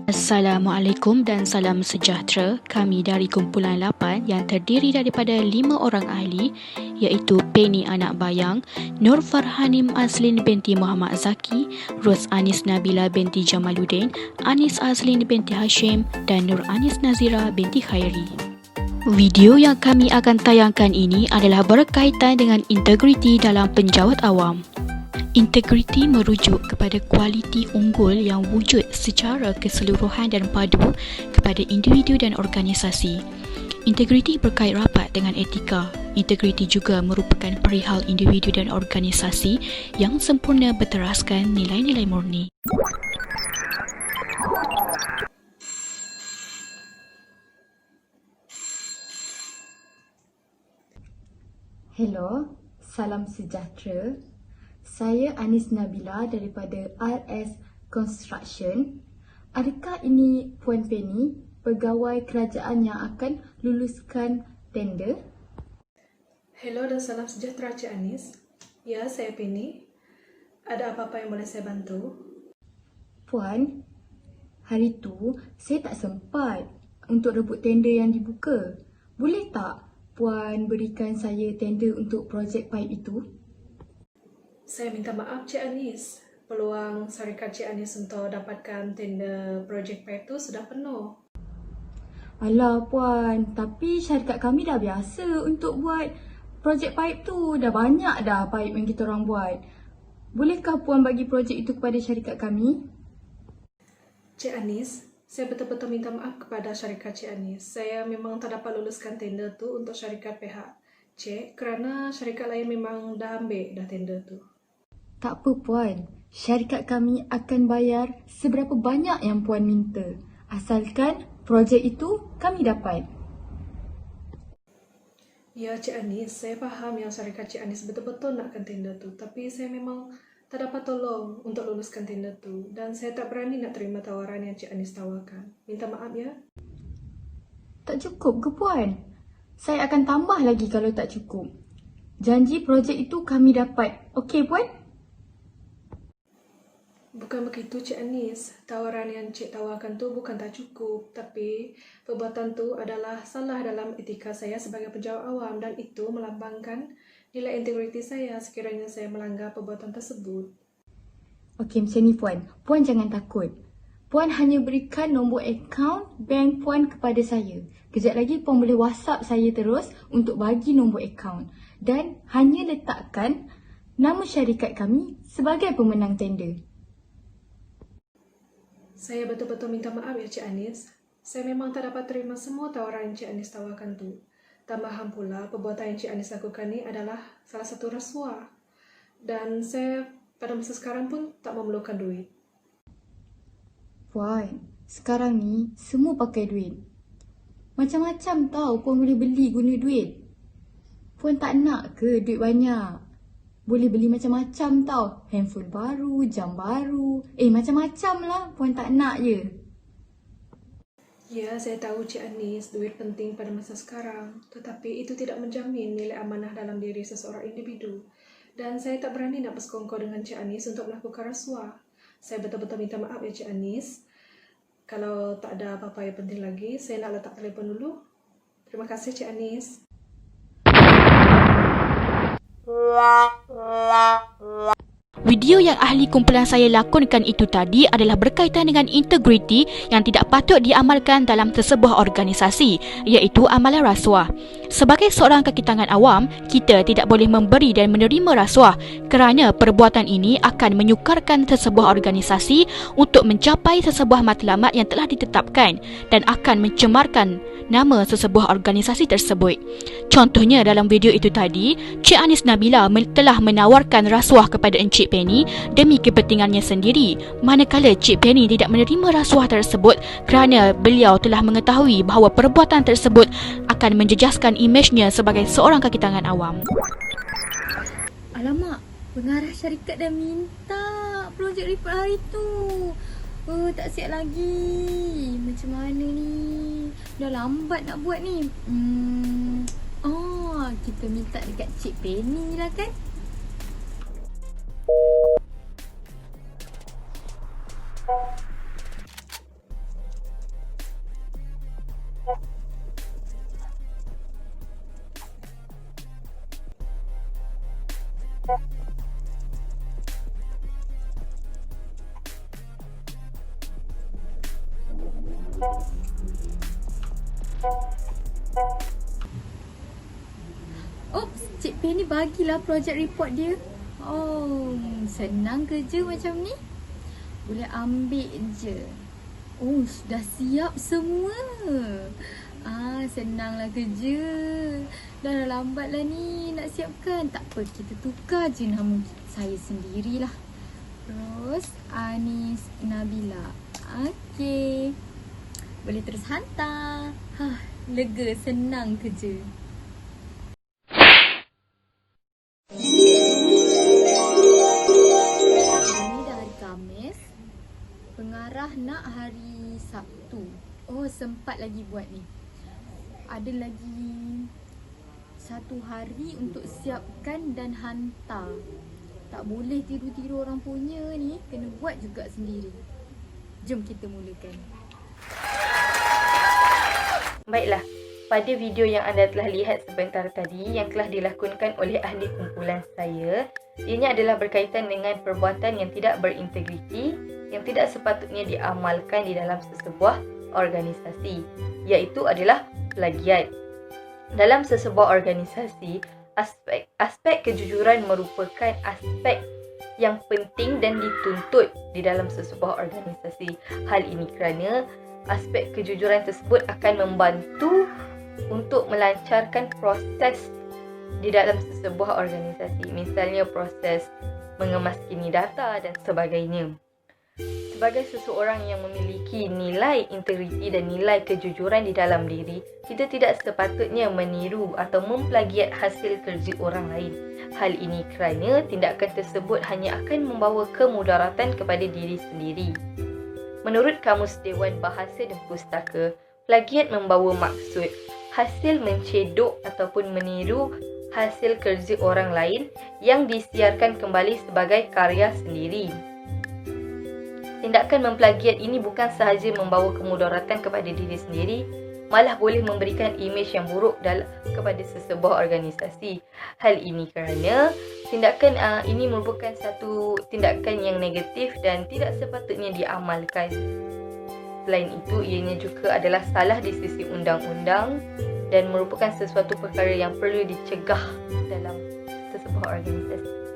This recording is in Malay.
Assalamualaikum dan salam sejahtera. Kami dari kumpulan 8 yang terdiri daripada 5 orang ahli iaitu Penny Anak Bayang, Nur Farhanim Azlin binti Muhammad Zaki, Ros Anis Nabila binti Jamaluddin, Anis Azlin binti Hashim dan Nur Anis Nazira binti Khairi. Video yang kami akan tayangkan ini adalah berkaitan dengan integriti dalam penjawat awam. Integriti merujuk kepada kualiti unggul yang wujud secara keseluruhan dan padu kepada individu dan organisasi. Integriti berkait rapat dengan etika. Integriti juga merupakan perihal individu dan organisasi yang sempurna berteraskan nilai-nilai murni. Hello, salam sejahtera. Saya Anis Nabila daripada RS Construction. Adakah ini Puan Penny, pegawai kerajaan yang akan luluskan tender? Hello dan salam sejahtera Cik Anis. Ya, saya Penny. Ada apa-apa yang boleh saya bantu? Puan, hari tu saya tak sempat untuk rebut tender yang dibuka. Boleh tak Puan berikan saya tender untuk projek paip itu? Saya minta maaf Cik Anis. Peluang syarikat Cik Anis untuk dapatkan tender projek paip itu sudah penuh. Alah Puan, tapi syarikat kami dah biasa untuk buat projek paip tu. Dah banyak dah paip yang kita orang buat. Bolehkah Puan bagi projek itu kepada syarikat kami? Cik Anis, saya betul-betul minta maaf kepada syarikat Cik Anis. Saya memang tak dapat luluskan tender tu untuk syarikat pihak Cik kerana syarikat lain memang dah ambil dah tender tu. Tak apa Puan, syarikat kami akan bayar seberapa banyak yang Puan minta. Asalkan projek itu kami dapat. Ya Cik Anis, saya faham yang syarikat Cik Anis betul-betul nakkan tender tu. Tapi saya memang tak dapat tolong untuk luluskan tender tu. Dan saya tak berani nak terima tawaran yang Cik Anis tawarkan. Minta maaf ya. Tak cukup ke Puan? Saya akan tambah lagi kalau tak cukup. Janji projek itu kami dapat. Okey Puan? Bukan begitu Cik Anis. Tawaran yang Cik tawarkan tu bukan tak cukup. Tapi perbuatan tu adalah salah dalam etika saya sebagai penjawat awam. Dan itu melambangkan nilai integriti saya sekiranya saya melanggar perbuatan tersebut. Okey macam ni Puan. Puan jangan takut. Puan hanya berikan nombor akaun bank Puan kepada saya. Kejap lagi Puan boleh WhatsApp saya terus untuk bagi nombor akaun. Dan hanya letakkan nama syarikat kami sebagai pemenang tender. Saya betul-betul minta maaf ya Cik Anis. Saya memang tak dapat terima semua tawaran yang Cik Anis tawarkan tu. Tambahan pula, perbuatan yang Cik Anis lakukan ni adalah salah satu rasuah. Dan saya pada masa sekarang pun tak memerlukan duit. Puan, sekarang ni semua pakai duit. Macam-macam tau Puan boleh beli guna duit. Puan tak nak ke duit banyak? Boleh beli macam-macam tau. Handphone baru, jam baru. Macam-macam lah. Puan tak nak je. Ya, saya tahu Cik Anis, duit penting pada masa sekarang. Tetapi itu tidak menjamin nilai amanah dalam diri seseorang individu. Dan saya tak berani nak bersekongkol dengan Cik Anis untuk melakukan rasuah. Saya betul-betul minta maaf ya Cik Anis. Kalau tak ada apa-apa yang penting lagi, saya nak letak telefon dulu. Terima kasih Cik Anis. Video yang ahli kumpulan saya lakonkan itu tadi adalah berkaitan dengan integriti yang tidak patut diamalkan dalam sesebuah organisasi, iaitu amalan rasuah. Sebagai seorang kaki tangan awam, kita tidak boleh memberi dan menerima rasuah kerana perbuatan ini akan menyukarkan sesebuah organisasi untuk mencapai sesebuah matlamat yang telah ditetapkan dan akan mencemarkan nama sesebuah organisasi tersebut. Contohnya dalam video itu tadi, Cik Anis Nabila telah menawarkan rasuah kepada Encik Penny demi kepentingannya sendiri, manakala Cik Penny tidak menerima rasuah tersebut kerana beliau telah mengetahui bahawa perbuatan tersebut akan menjejaskan imejnya sebagai seorang kaki tangan awam. Alamak, pengarah syarikat dah minta projek report hari tu. Tak siap lagi. Macam mana ni? Dah lambat nak buat ni. Kita minta dekat Cik Penny lah kan? Oops, Cik Penny bagilah projek report dia. Oh, senang kerja macam ni. Boleh ambil je. Oh, sudah siap semua. Senanglah kerja. Dah lambat lah ni nak siapkan. Tak apa, kita tukar je nama saya sendirilah. Terus Anis Nabila. Okey. Boleh terus hantar. Lega, senang kerja. Ini dah hari Khamis. Pengarah nak hari Sabtu. Oh, sempat lagi buat ni. Ada lagi 1 hari untuk siapkan dan hantar. Tak boleh tiru-tiru orang punya ni. Kena buat juga sendiri. Jom kita mulakan. Baiklah, pada video yang anda telah lihat sebentar tadi yang telah dilakonkan oleh ahli kumpulan saya, ianya adalah berkaitan dengan perbuatan yang tidak berintegriti, yang tidak sepatutnya diamalkan di dalam sesebuah organisasi, iaitu adalah plagiat. Dalam sesebuah organisasi, aspek kejujuran merupakan aspek yang penting dan dituntut di dalam sesebuah organisasi. Hal ini kerana aspek kejujuran tersebut akan membantu untuk melancarkan proses di dalam sesebuah organisasi. Misalnya proses mengemaskini data dan sebagainya. Sebagai seseorang yang memiliki nilai integriti dan nilai kejujuran di dalam diri, kita tidak sepatutnya meniru atau memplagiat hasil kerja orang lain. Hal ini kerana tindakan tersebut hanya akan membawa kemudaratan kepada diri sendiri. Menurut Kamus Dewan Bahasa dan Pustaka, plagiat membawa maksud hasil mencedok ataupun meniru hasil kerja orang lain yang disiarkan kembali sebagai karya sendiri. Tindakan memplagiat ini bukan sahaja membawa kemudaratan kepada diri sendiri, malah boleh memberikan imej yang buruk kepada sesebuah organisasi. Hal ini kerana tindakan ini merupakan satu tindakan yang negatif dan tidak sepatutnya diamalkan. Selain itu, ianya juga adalah salah di sisi undang-undang dan merupakan sesuatu perkara yang perlu dicegah dalam sesebuah organisasi.